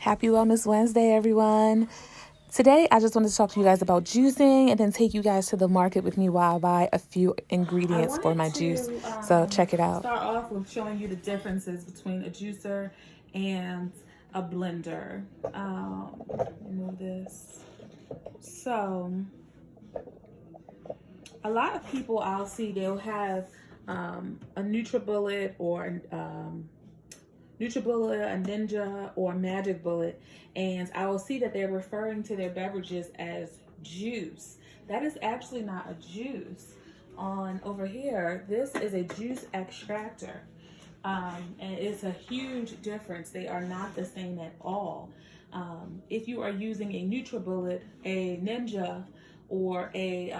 Happy Wellness Wednesday, everyone. Today, I just wanted to talk to you guys about juicing and then take you guys to the market with me while I buy a few I ingredients for wanted my juice. to So check it out. start off with showing you the differences between a juicer and a blender. Remove this. So, a lot of people I'll see, they'll have a NutriBullet or NutriBullet, a Ninja, or a Magic Bullet, and I will see that they're referring to their beverages as juice. That is actually not a juice. On over here, this is a juice extractor, and it's a huge difference. They are not the same at all. If you are using a NutriBullet, a Ninja, or a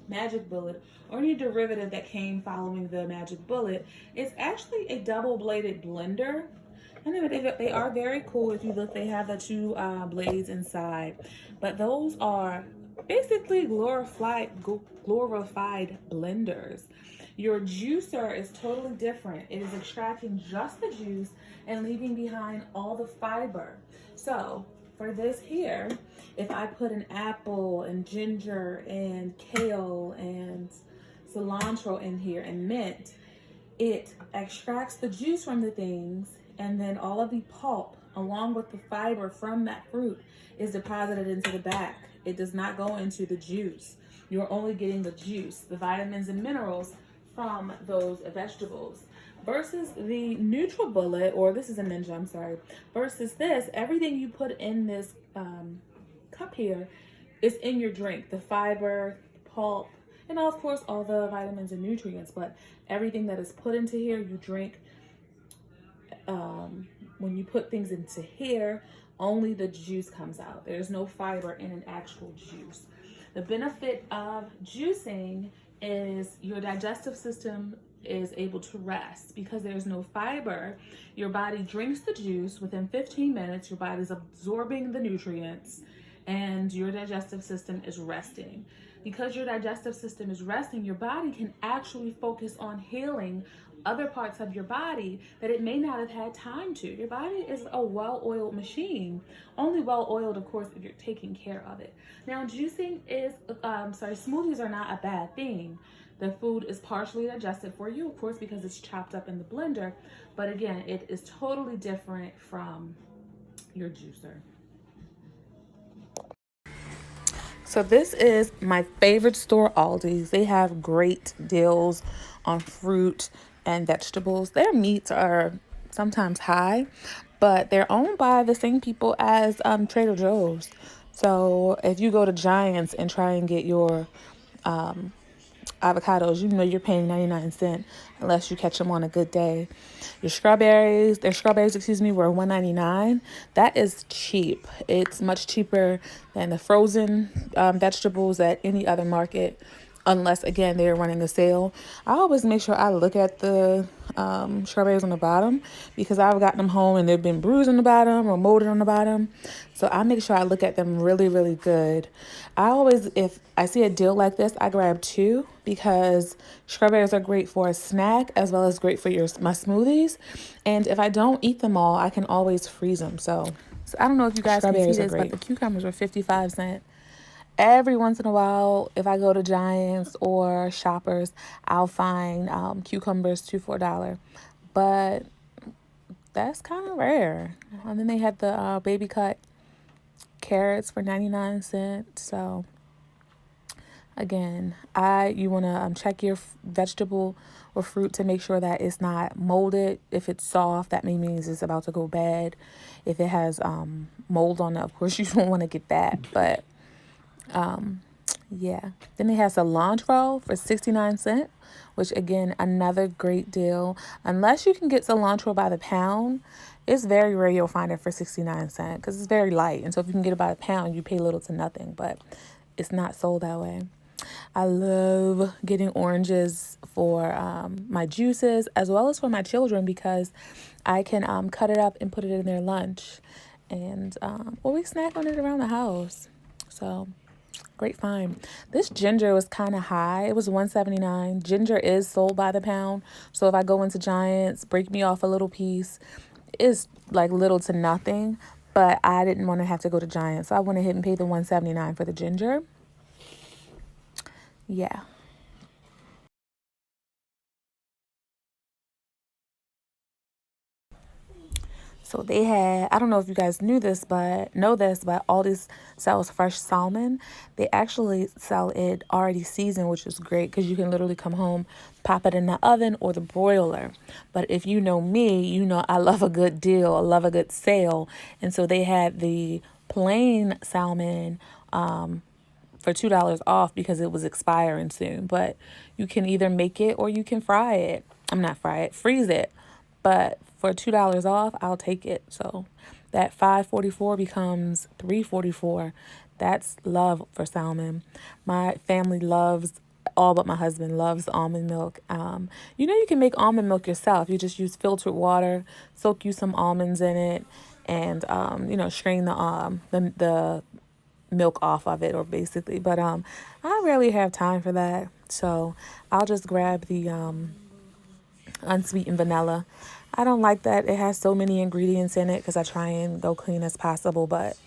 Magic Bullet, or any derivative that came following the Magic Bullet, it's actually a double-bladed blender. And they are very cool. If you look, they have the two blades inside, but those are basically glorified blenders. Your juicer is totally different. It is extracting just the juice and leaving behind all the fiber. So for this here, if I put an apple and ginger and kale and cilantro in here and mint, it extracts the juice from the things, and then all of the pulp along with the fiber from that fruit is deposited into the back. It does not go into the juice. You're only getting the juice, the vitamins and minerals from those vegetables. Versus the NutriBullet, or this is a Ninja, I'm sorry. Versus this, everything you put in this cup here is in your drink. The fiber, pulp, and of course all the vitamins and nutrients, but everything that is put into here, you drink. When you put things into here, only the juice comes out. There's no fiber in an actual juice. The benefit of juicing is your digestive system is able to rest because there's no fiber. Your body drinks the juice within 15 minutes. Your body's absorbing the nutrients and your digestive system is resting. Because your digestive system is resting, your body can actually focus on healing other parts of your body that it may not have had time to. Your body is a well-oiled machine. Only well-oiled, of course, if you're taking care of it. Now, juicing is, smoothies are not a bad thing. The food is partially digested for you, of course, because it's chopped up in the blender. But again, it is totally different from your juicer. So this is my favorite store, Aldi's. They have great deals on fruit and vegetables. Their meats are sometimes high, but they're owned by the same people as Trader Joe's. So if you go to Giants and try and get your avocados, you know you're paying 99 cents unless you catch them on a good day. Their strawberries, were $1.99. That is cheap. It's much cheaper than the frozen vegetables at any other market, unless again they're running a sale. I always make sure I look at the strawberries on the bottom because I've gotten them home and they've been bruised on the bottom or molded on the bottom. So I make sure I look at them really, really good. I always, if I see a deal like this, I grab two because strawberries are great for a snack as well as great for my smoothies. And if I don't eat them all, I can always freeze them. So I don't know if you guys can see this, but the cucumbers were 55 cents. Every once in a while, if I go to Giants or Shoppers, I'll find cucumbers $2 for $1. But that's kind of rare. And then they had the baby cut carrots for 99 cents. So again, you want to check your vegetable or fruit to make sure that it's not molded. If it's soft, that means it's about to go bad. If it has mold on it, of course you don't want to get that. But yeah. Then they have cilantro for 69 cents, which again, another great deal. Unless you can get cilantro by the pound, it's very rare you'll find it for 69 cents because it's very light. And so if you can get it by the pound, you pay little to nothing, but it's not sold that way. I love getting oranges for my juices as well as for my children because I can cut it up and put it in their lunch and or we snack on it around the house. So great find. This ginger was kind of high. It was $1.79. Ginger is sold by the pound. So if I go into Giants, break me off a little piece, it's like little to nothing. but I didn't want to have to go to Giant, so I went ahead and paid the $1.79 for the ginger. Yeah. So they had, I don't know if you guys know this, but Aldi sells fresh salmon. They actually sell it already seasoned, which is great because you can literally come home, pop it in the oven or the broiler. But if you know me, you know I love a good deal, I love a good sale. And so they had the plain salmon for $2 off because it was expiring soon. But you can either make it or you can fry it. Freeze it. But for $2 off, I'll take it. So that $5.44 becomes $3.44. That's love for salmon. My family loves, all but my husband loves almond milk. You can make almond milk yourself. You just use filtered water, soak you some almonds in it, and strain the milk off of it, or basically. But I rarely have time for that, so I'll just grab the unsweetened vanilla. I don't like that it has so many ingredients in it because I try and go clean as possible, but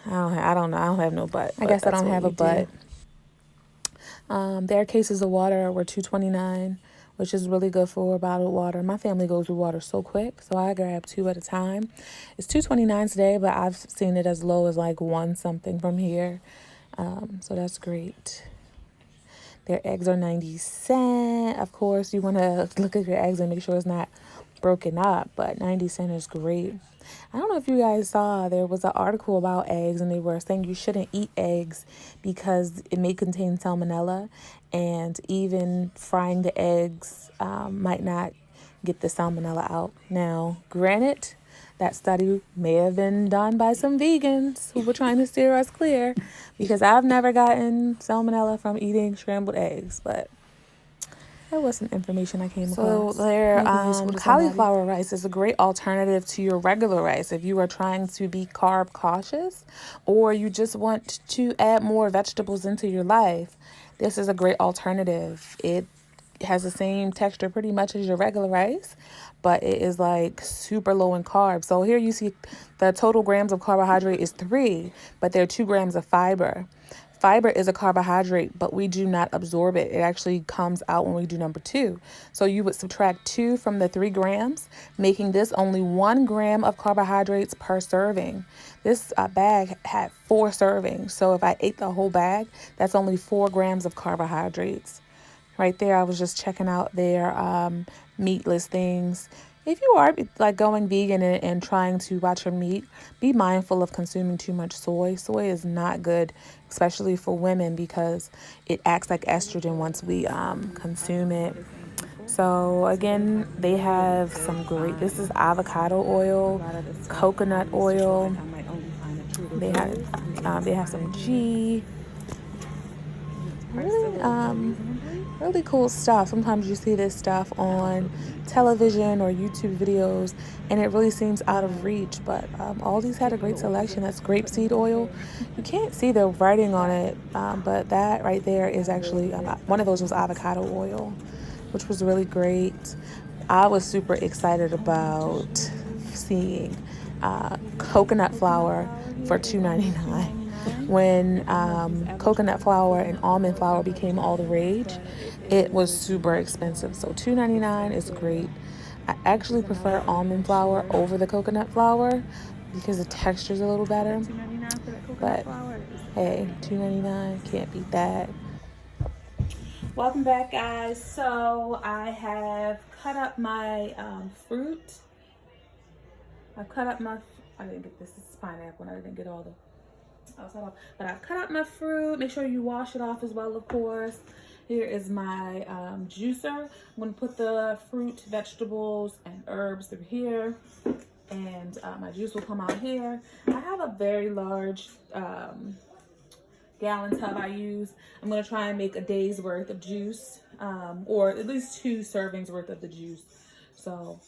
I don't know. I don't have no butt. I guess I don't have a butt. Their cases of water were $2.29, which is really good for bottled water. My family goes through water so quick, so I grab 2 at a time. It's $2.29 today, but I've seen it as low as like 1 something from here. So that's great. Their eggs are 90¢. Of course, you want to look at your eggs and make sure it's not broken up, but 90¢ is great. I don't know if you guys saw, there was an article about eggs, and they were saying you shouldn't eat eggs because it may contain salmonella, and even frying the eggs might not get the salmonella out. Now, granted, that study may have been done by some vegans who were trying to steer us clear, because I've never gotten salmonella from eating scrambled eggs, but that was some information I came across. So their cauliflower rice is a great alternative to your regular rice if you are trying to be carb cautious or you just want to add more vegetables into your life. This is a great alternative. It has the same texture pretty much as your regular rice, but it is like super low in carbs. So here you see the total grams of carbohydrate is 3, but there are 2 grams of fiber. Fiber is a carbohydrate, but we do not absorb it. It actually comes out when we do number 2. So you would subtract 2 from the 3 grams, making this only 1 gram of carbohydrates per serving. This bag had 4 servings. So if I ate the whole bag, that's only 4 grams of carbohydrates. Right there, I was just checking out their meatless things. If you are like going vegan and trying to watch your meat, be mindful of consuming too much soy. Soy is not good, especially for women, because it acts like estrogen once we consume it. So again, they have some great, this is avocado oil, coconut oil. They have some ghee. Really cool stuff. Sometimes you see this stuff on television or YouTube videos, and it really seems out of reach. But Aldi's had a great selection. That's grapeseed oil. You can't see the writing on it, but that right there is actually one of those was avocado oil, which was really great. I was super excited about seeing coconut flour for $2.99. When coconut flour and almond flour became all the rage, it was super expensive. So $2.99 is great. I actually prefer almond flour over the coconut flour because the texture is a little better. But hey, $2.99, can't beat that. Welcome back, guys. So I have cut up my fruit. I didn't get this. This is pineapple, and I didn't get all the outside off. But I've cut up my fruit. Make sure you wash it off as well, of course. Here is my juicer. I'm going to put the fruit, vegetables, and herbs through here. And my juice will come out here. I have a very large gallon tub I use. I'm going to try and make a day's worth of juice, or at least 2 servings worth of the juice. So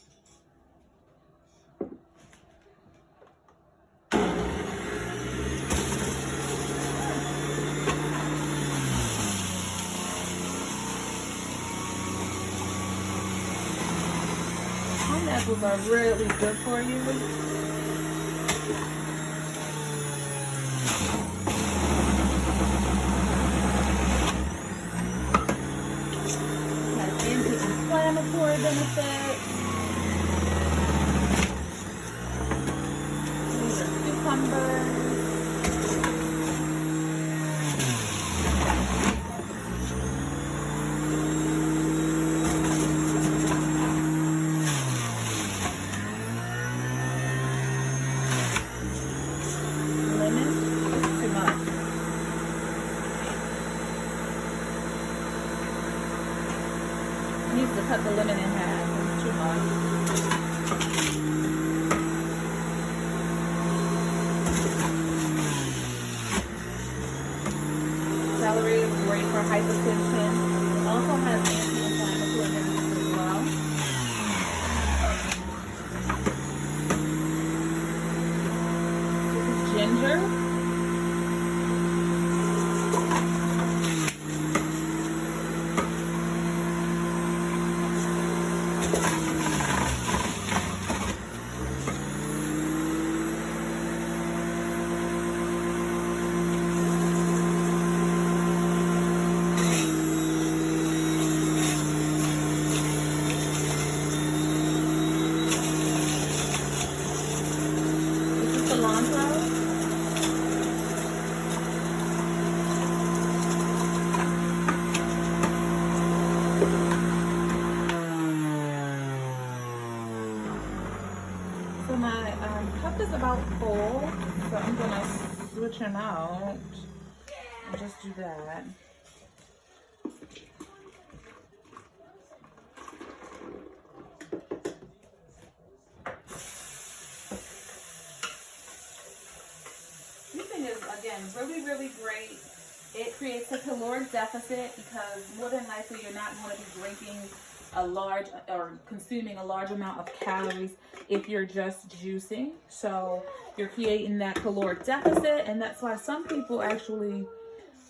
vegetables are really good for you. Has anti-inflammatory benefits. These are cucumbers. Needs to cut the lemon in half. It's too much. Celery is great for hypertension. It also has anti-inflammatory benefits as well. This is ginger. So my cup is about full, so I'm gonna switch him out and just do that. Juicing is, again, really, really great. It creates a caloric deficit because more than likely you're not going to be drinking a large or consuming a large amount of calories if you're just juicing. So you're creating that caloric deficit, and that's why some people actually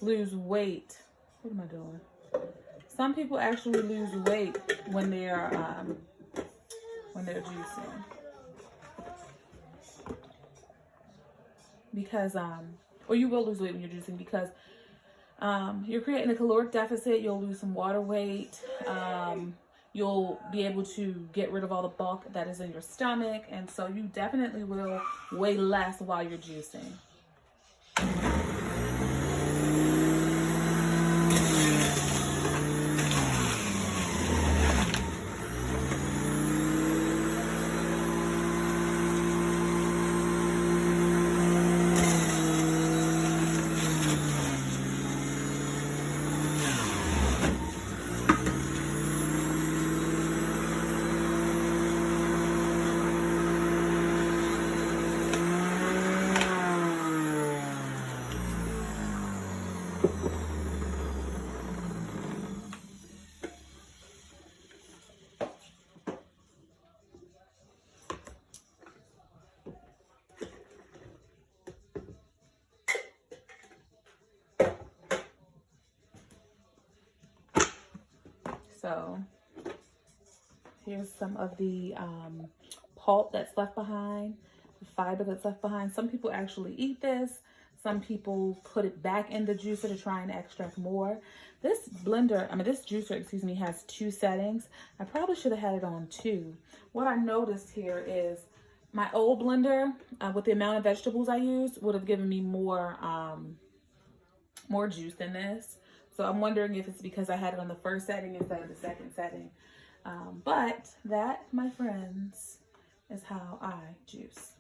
lose weight. What am I doing? Some people actually lose weight when they're juicing. Because or you will lose weight when you're juicing because you're creating a caloric deficit. You'll lose some water weight. You'll be able to get rid of all the bulk that is in your stomach, and so you definitely will weigh less while you're juicing. So here's some of the pulp that's left behind, the fiber that's left behind. Some people actually eat this. Some people put it back in the juicer to try and extract more. This juicer, excuse me, has 2 settings. I probably should have had it on 2. What I noticed here is my old blender, with the amount of vegetables I used, would have given me more juice than this. So I'm wondering if it's because I had it on the first setting instead of the second setting. But that, my friends, is how I juice.